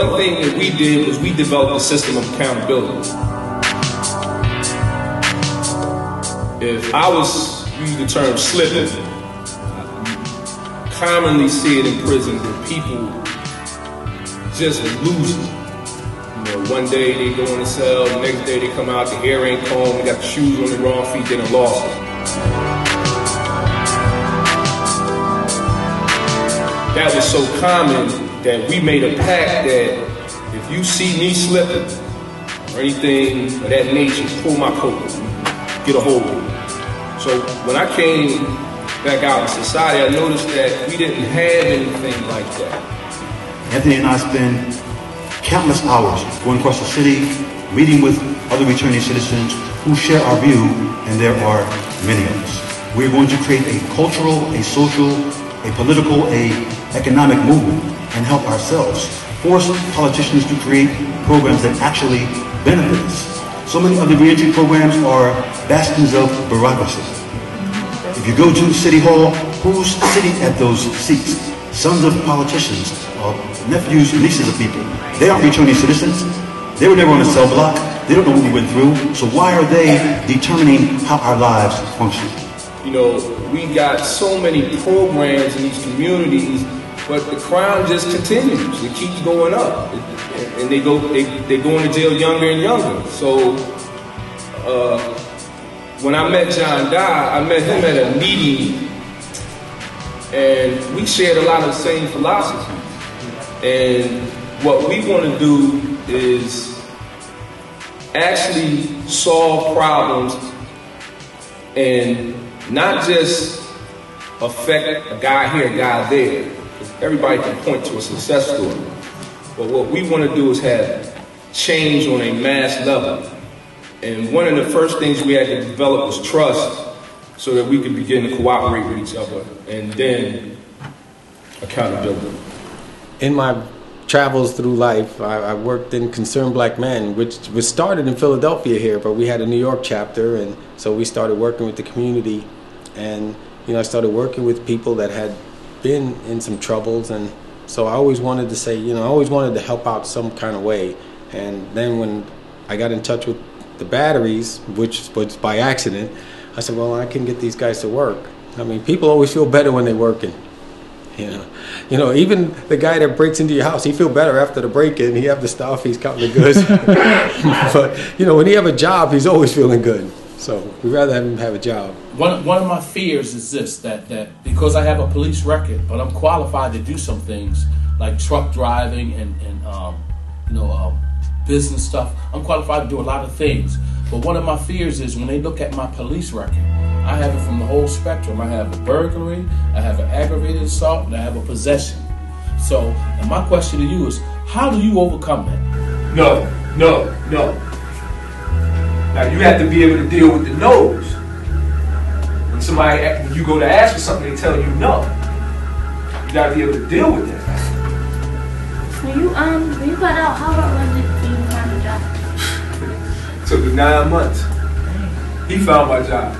one thing that we did was we developed a system of accountability. If I was using the term slipping, I commonly see it in prison where people just lose it. You know, one day they go in the cell, the next day they come out, the hair ain't combed, they got the shoes on the wrong feet, they done lost it. That was so common that we made a pact that if you see me slipping or anything of that nature, pull my coat, get a hold of it. So when I came back out in society, I noticed that we didn't have anything like that. Anthony and I spend countless hours going across the city, meeting with other returning citizens who share our view, and there are many of us. We're going to create a cultural, a social, a political, a economic movement and help ourselves force politicians to create programs that actually benefit us. So many other reentry programs are bastions of bureaucracy. If you go to City Hall, who's sitting at those seats? Sons of politicians, nephews, nieces of people. They aren't returning citizens. They were never on a cell block. They don't know what we went through. So why are they determining how our lives function? You know, we got so many programs in these communities, but the crime just continues. It keeps going up. And they go into jail younger and younger. So when I met John Dye, I met him at a meeting, and we shared a lot of the same philosophies. And what we want to do is actually solve problems and not just affect a guy here, a guy there. Everybody can point to a success story. But what we want to do is have change on a mass level. And one of the first things we had to develop was trust so that we could begin to cooperate with each other, and then accountability. In my travels through life, I worked in Concerned Black Men, which was started in Philadelphia here, but we had a New York chapter, and so we started working with the community. And I started working with people that had been in some troubles, and so I always wanted to say, I always wanted to help out some kind of way. And then when I got in touch with the batteries, which was by accident, I said, well, I can get these guys to work. I mean, people always feel better when they're working. Even the guy that breaks into your house, he feel better after the break-in. He have the stuff, he's counting the goods. But when he have a job, he's always feeling good. So we'd rather have him have a job. One of my fears is this, that because I have a police record, but I'm qualified to do some things like truck driving and business stuff. I'm qualified to do a lot of things. But one of my fears is when they look at my police record, I have it from the whole spectrum. I have a burglary, I have an aggravated assault, and I have a possession. So, and my question to you is, how do you overcome that? No. Now you have to be able to deal with the no's. When you go to ask for something, they tell you no. You gotta be able to deal with that. When you got out, how long was it for you to find a job? It took me 9 months. He found my job.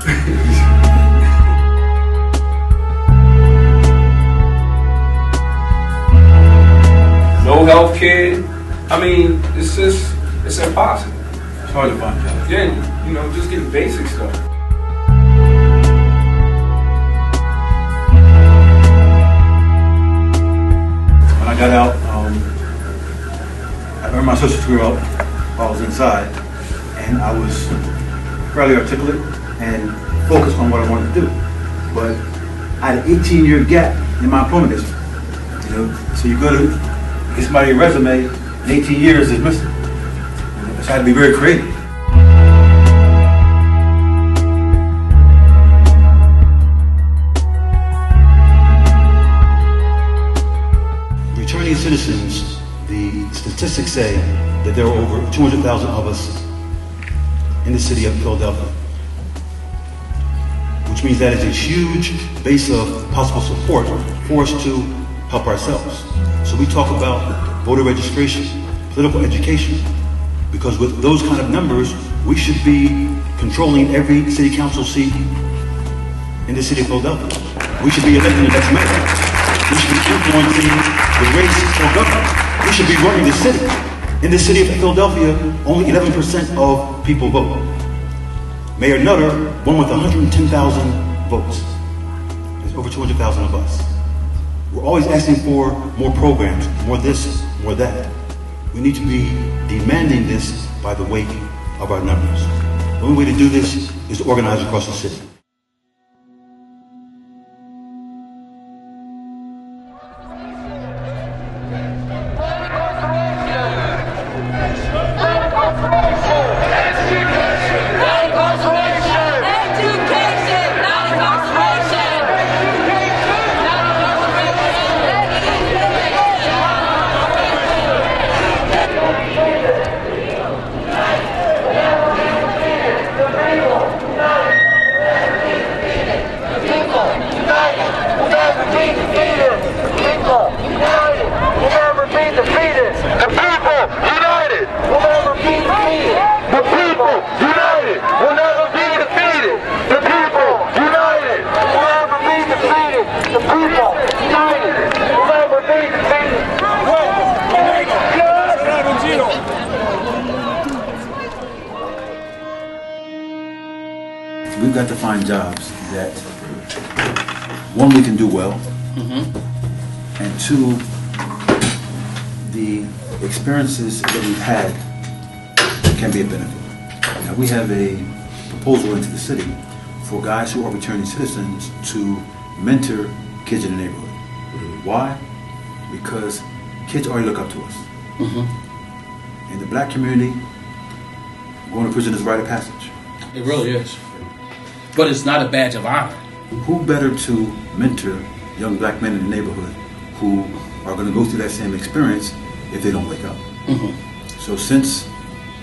No health care. I mean, it's impossible. It's hard to find jobs. Yeah, just getting basic stuff. When I got out, I earned my social security while I was inside, and I was fairly articulate and focused on what I wanted to do. But I had an 18-year gap in my employment history. So you go to get somebody a resume, and 18 years is missing. So I had to be very creative. Returning citizens, the statistics say that there are over 200,000 of us in the city of Philadelphia, which means that is a huge base of possible support for us to help ourselves. So we talk about voter registration, political education, because with those kind of numbers, we should be controlling every city council seat in the city of Philadelphia. We should be electing the next mayor. We should be influencing the race for governor. We who should be running the city. In the city of Philadelphia, only 11% of people vote. Mayor Nutter won with 110,000 votes. There's over 200,000 of us. We're always asking for more programs, more this, more that. We need to be demanding this by the weight of our numbers. The only way to do this is to organize across the city. We've got to find jobs that, one, we can do well, and two, the experiences that we've had can be a benefit. Now, we have a proposal into the city for guys who are returning citizens to mentor kids in the neighborhood. Why? Because kids already look up to us. In the black community, going to prison is a rite of passage. It really is. But it's not a badge of honor. Who better to mentor young black men in the neighborhood who are going to go through that same experience if they don't wake up? So since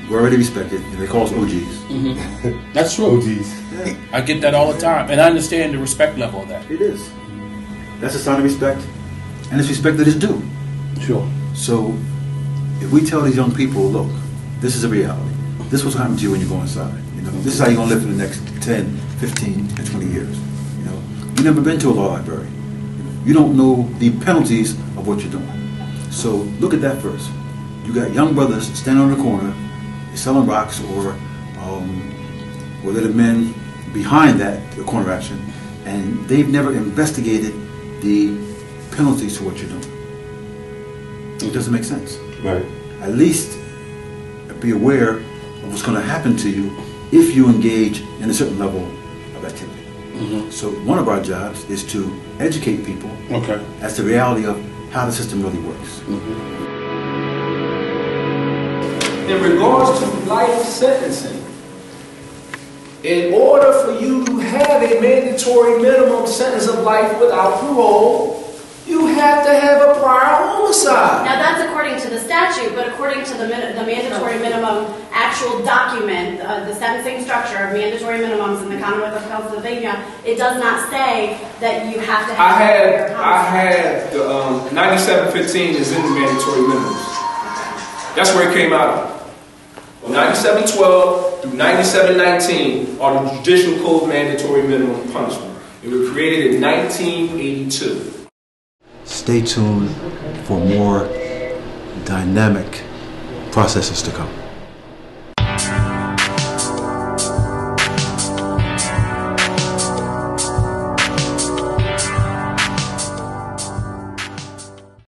we're already respected, and they call us OGs. That's true. OGs. Yeah. I get that all the time, and I understand the respect level of that. It is. That's a sign of respect, and it's respect that is due. Sure. So if we tell these young people, look, this is a reality. This is what's happening to you when you go inside. You know, this is how you're going to live for the next 10, 15, and 20 years. You know, you've never been to a law library. You don't know the penalties of what you're doing. So look at that first. You got young brothers standing on the corner, selling rocks, or they're the men behind that, the corner action, and they've never investigated the penalties for what you're doing. It doesn't make sense. Right. At least be aware of what's going to happen to you if you engage in a certain level of activity. So one of our jobs is to educate people as to the reality of how the system really works. In regards to life sentencing, in order for you to have a mandatory minimum sentence of life without parole, you have to have a prior homicide. Now that's according to the statute, but according to the mandatory minimum actual document, the sentencing structure of mandatory minimums in the Commonwealth of Pennsylvania, it does not say that you have to have a prior homicide. the 9715 is in the mandatory minimums. That's where it came out of. 9712 through 9719 are the Judicial Code mandatory minimum punishment. It was created in 1982. Stay tuned for more dynamic processes to come.